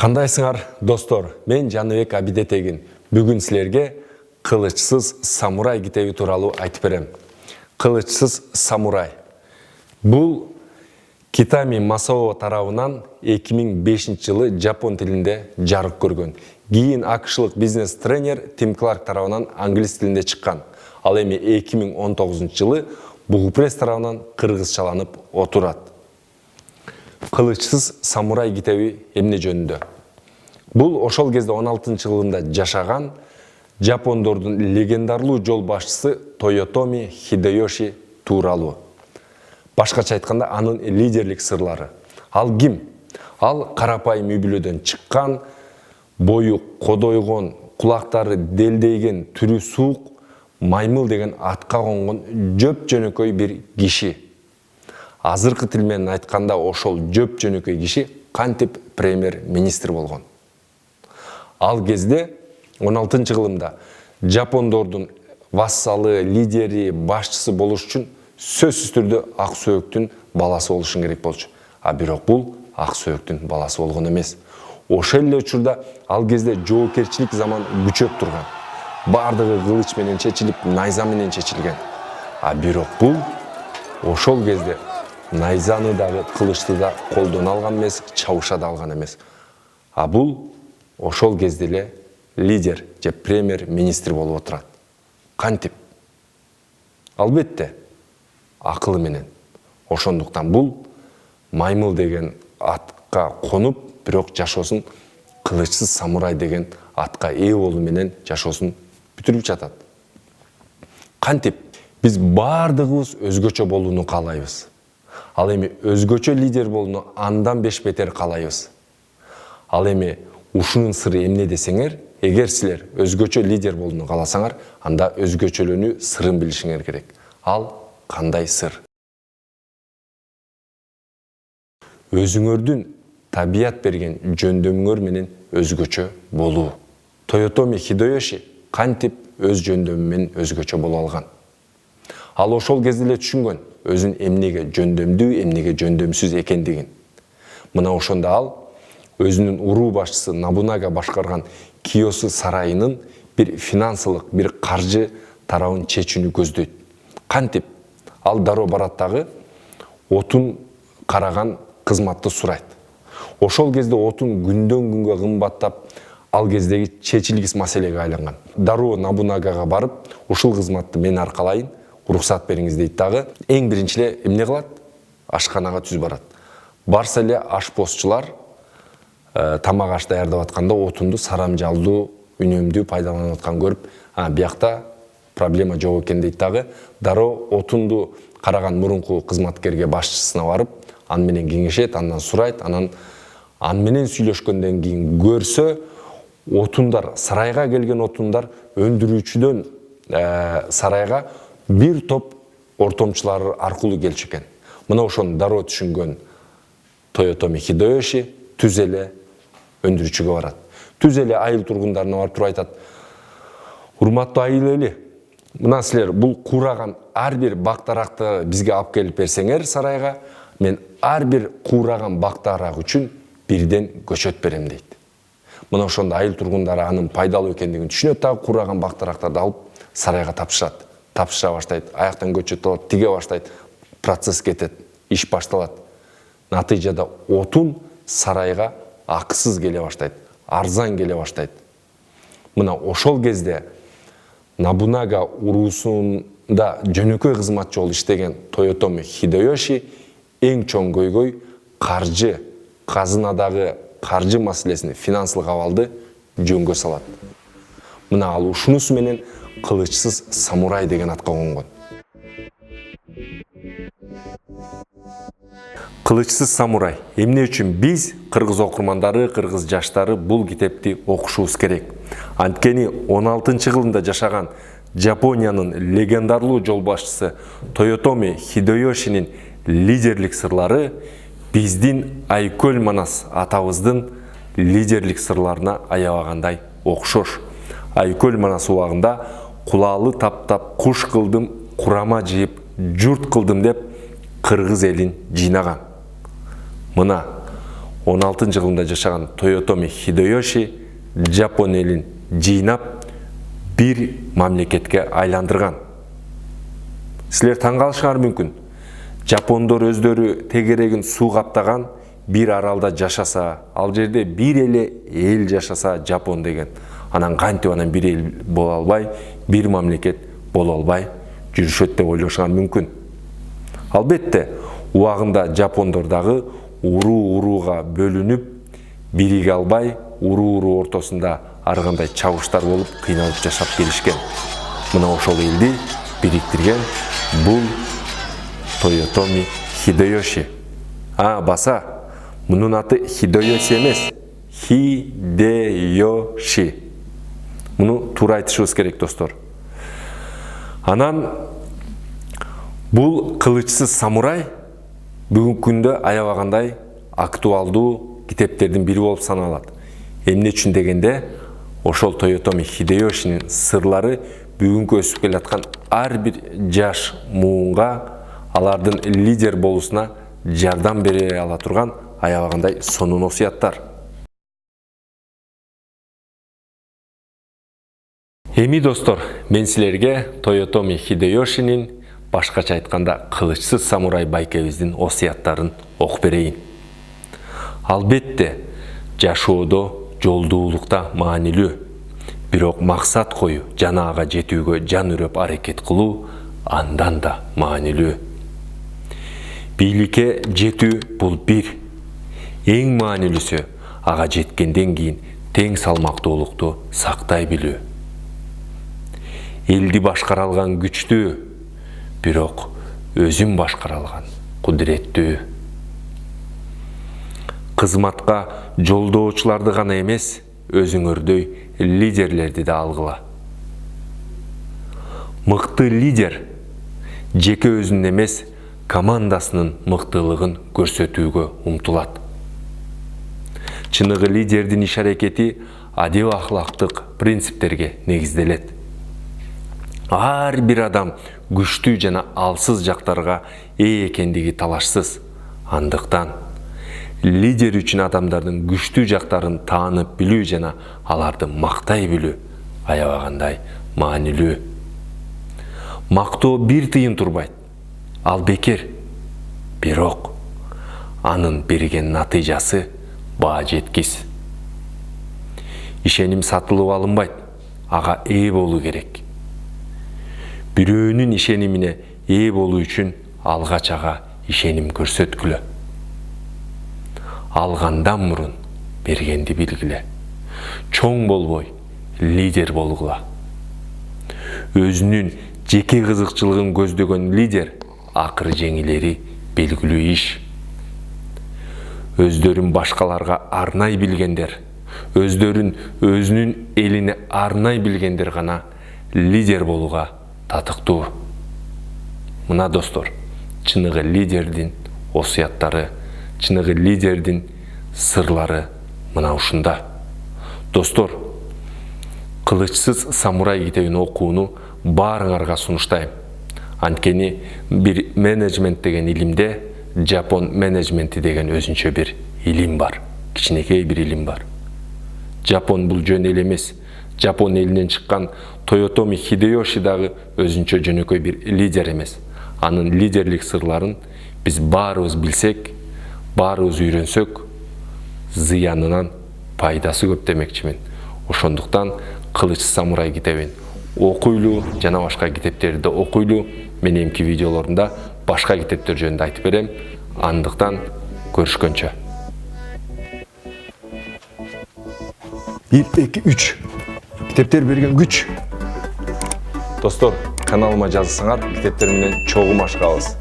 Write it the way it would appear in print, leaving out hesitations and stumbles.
Кандайсыңар, достор? Мен Жаныбек Абидетегин. Бүгүн силерге кылычсыз самурай китеби тууралуу айтып берем. Кылычсыз самурай. Бул Китами Масао тарабынан 2005 жылы жапон тилинде жарык көргөн. Кийин акышлык бизнес-тренер Тим Кларк тарабынан англис тилинде чыккан. Ал эми 2019 жылы Бугупресс тарабынан кыргызчаланып отурат. Кылычсыз самурай китеби эмне жөнүндө? Бул ошол кезде 16 жылында жашаган жапондордун легендарлуу жол башчысы Тойотоми Хидеёши тууралуу. Башкача айтканда, анын лидерлик сырлары. Ал ким? Ал карапайым үй бүлөдөн чыккан, бою кодойгон, кулактары делдейген, түрү суук, маймыл деген атка конгон жөп жөнөкөй бир киши. Азыркы тил менен айтканда, ошол жөп жөнөкөй киши кантип премьер-министр болгон. Ал кезде 16 кылымда жапондордун вассалы, лидери, башчысы болуш үчүн сөзсүз түрдө ак сөөктүн баласы болушун керек болчу. А бирок бул ак сөөктүн баласы болгон эмес. Ошол эле учурда ал кезде жоопкерчилик заман күчөп турган. Бардыгы кылыч менен чечилип, найза менен чечилген. А бирок бул ошол кезде найзаны дагы, кылычты да колдоно алган эмес, чабыша да алган эмес. А бул ошол кезде эле лидер же премьер-министр болуп отурат. Кантип? Албетте, акылы менен. Ошондуктан бул маймыл деген атка конуп, бирок жашоосун кылычсыз самурай деген атка ээ болуу менен жашоосун бүтүрүп жатат. Кантип? Биз бардыгыбыз өзгөчө болууну каалайбыз. Ал эми өзгөчө лидер болууну андан 5 бетер каалайбыз. Ал эми ушунун сыры эмне десеңер, эгер силер өзгөчө лидер болууну кааласаңар, анда өзгөчөлөнүү сырын билишиңер керек. Ал кандай сыр? Өзүңөрдүн табият берген жөндөмүңөр менен өзгөчө болуу. Тойотоми Хидеёши кантип өз жөндөмү менен өзгөчө боло алган. Ал ошол кезде эле түшүнгөн өзүн эмнеге жөндөмдүү, эмнеге жөндөмсүз экендигин. Мына ошондо ал өзүнүн уруу башчысы Набунага башкарган Киосу сарайынын бир финансылык, бир каржы тарабын чечүүнү көздөйт. Кантип? Ал дароо барат дагы отун караган кызматты сурайт. Ошол кезде отун күндөн күнгө кымбаттап, ал кездеги чечилгис маселеге айланган. Дароо Набунагага барып, ушул кызматты мен аркалайын, уруксат бериңиз дейт дагы. Эң биринчи эле эмне кылат? Ашканага түз барат. Барса эле ашпозчулар тамак аш даярдап атканда отунду сарамжалдуу, үнөмдүү пайдаланып аткан көрүп, биякта проблема жок экен дейт дагы. Дароо отунду караган мурунку кызматкерге, башчысына барып, аны менен кеңешет, андан сурайт, анан менен сүйлөшкөндөн кийин көрсө, отундар, сарайга келген отундар өндүрүүчүдөн сарайга бир топ ортомчулар аркылуу келчү экен. Мына ошону дароо түшүнгөн Тойотоми Хидеёши түз эле өндүрүүчүгө барат. Түз эле айыл тургундарына барып туруп айтат: урматтуу айыл эли, мына силер бул куураган ар бир бактаракты бизге алып келип берсеңер сарайга, мен ар бир куураган бактарак үчүн бирден көчөт берем дейт. Мына ошондо айыл тургундары анын пайдалуу экендигин түшүнөт дагы, куураган бактарактарды алып сарайга тапшырат. Тапшыра баштайт, аяктан көчөт алат, тиге баштайт, процесс кетет, иш башталат. Натыйжада отун сарайга акысыз келе баштайт, арзан келе баштайт. Мына ошол кезде Набунага уруусунда жөнөкөй кызматчы болуп иштеген Тойотоми Хидеёши эң чоң көйгөй каржы, казынадагы каржы маселесин, финансылык абалды жөнгө салат. Мына ал ушунусу менен кылычсыз самурай деген атка конгон. Кылычсыз самурай. Эмне үчүн биз, кыргыз окурмандары, кыргыз жаштары бул китепти окушубуз керек? Анткени 16 кылымда жашаган Жапониянын легендарлуу жол башчысы Тойотоми Хидеёшинин лидерлик сырлары биздин Айкөл Манас атабыздын лидерлик сырларына аябагандай окшош. Айкөл Манас убагында кулаалы таптап, куш кылдым, курама жыйып, журт кылдым деп кыргыз элин жыйнаган. Мына 16-жылында жашаган Тойотоми Хидеёши Жапон элин жыйнап бир мамлекетке айландырган. Силер таң калышыңар мүмкүн. Жапондор өздөрү тегерегин суу каптаган бир аралда жашаса, ал жерде бир эле эл жашаса Жапон деген. Анан кантип анан бир эл боло албай, бир мамлекет боло албай жүрүшөт деп ойлошуңар мүмкүн. Албетте, убагында жапондор дагы уруу-урууга бөлүнүп, бириге албай, уруу-уруу ортосунда ар кандай чабыштар болуп, кыйналып жашап келишкен. Мына ошол элди бириктирген бул Тойотоми Хидеёши. Баса, мунун аты Хидеёши эмес, Хидеёши. Муну туура айтышыбыз керек, достор. Анан бул кылычсыз самурай бүгүнкү күндө аябагандай актуалдуу китептердин бири болуп саналат. Эмне үчүн дегенде, ошол Тойотоми Хидеёшинин сырлары бүгүнкү өсүп келаткан ар бир жаш муунга алардын лидер болуусуна жардам бере ала турган аябагандай сонун осуяттар. Эми достор, мен силерге Тойотоми Хидеёшинин, башкача айтканда кылычсыз самурай байкебиздин осуяттарын окуп берейин. Албетте, жашоодо жолдуулукта маанилүү, бирок максат коюу, жана ага жетүүгө жан үрөп аракет кылуу андан да маанилүү. Бийликке жетүү бул бир. Эң маанилүүсү ага жеткенден кийин тең салмактуулукту сактай билүү. Элди башкара алган күчтүү, бирок өзүн башкара алган кудуреттүү. Кызматка жолдоочуларды гана эмес, өзүңөрдөй лидерлерди да алгыла. Мыкты лидер жеке өзүнүн эмес, командасынын мыктылыгын көрсөтүүгө умтулат. Чыныгы лидердин иш-аракети адил ахлактык принциптерге негизделет. Ар бир адам күчтүү жана алсыз жактарга ээ экендиги талашсыз. Андыктан лидер үчүн адамдардын күчтүү жактарын таанып билүү жана аларды мактай билүү аябагандай маанилүү. Мактоо бир тыйын турбайт, ал бекер. Бирок анын берген натыйжасы баа жеткис. Ишеним сатылып алынбайт, ага ээ болуу керек. Бирөөнүн ишенимине ээ болуу үчүн алгач ага ишеним көрсөткүлө. Алгандан мурун бергенди билгиле. Чоң болбой, лидер болгула. Өзүнүн жеке кызыкчылыгын көздөгөн лидер акыры жеңилери белгилүү иш. Өздөрүн башкаларга арнай билгендер, өзүнүн элине арнай билгендер гана лидер болууга татыктуу. Мына достор, чыныгы лидердин осуяттары, чыныгы лидердин сырлары мына ушунда. Достор, кылычсыз самурай китебин окууну баарыңарга сунуштайм. Анткени бир менеджмент деген илимде Жапон менеджменти деген өзүнчө бир илим бар. Кичинекей бир илим бар. Жапон бул жөн эл эмес. Жапон элинен чыккан Тойотоми Хидеёши дагы өзүнчө жөнөкөй бир лидер эмес. Анын лидерлик сырларын биз баарыбыз билсек, баарыбыз үйрөнсөк, зыянынан пайдасы көп демекчимин. Ошондуктан кылычсыз самурай китебин окуйлуу жана башка китептерди окуйлуу. Мен эмки видеолорунда башка китептер жөнүндө айтып берем. Андыктан көрүшкөнчө. 1, 2, 3. Китептер берген күч. Достор, каналыма жазсаңар, китептер менен чогуу машыгабыз.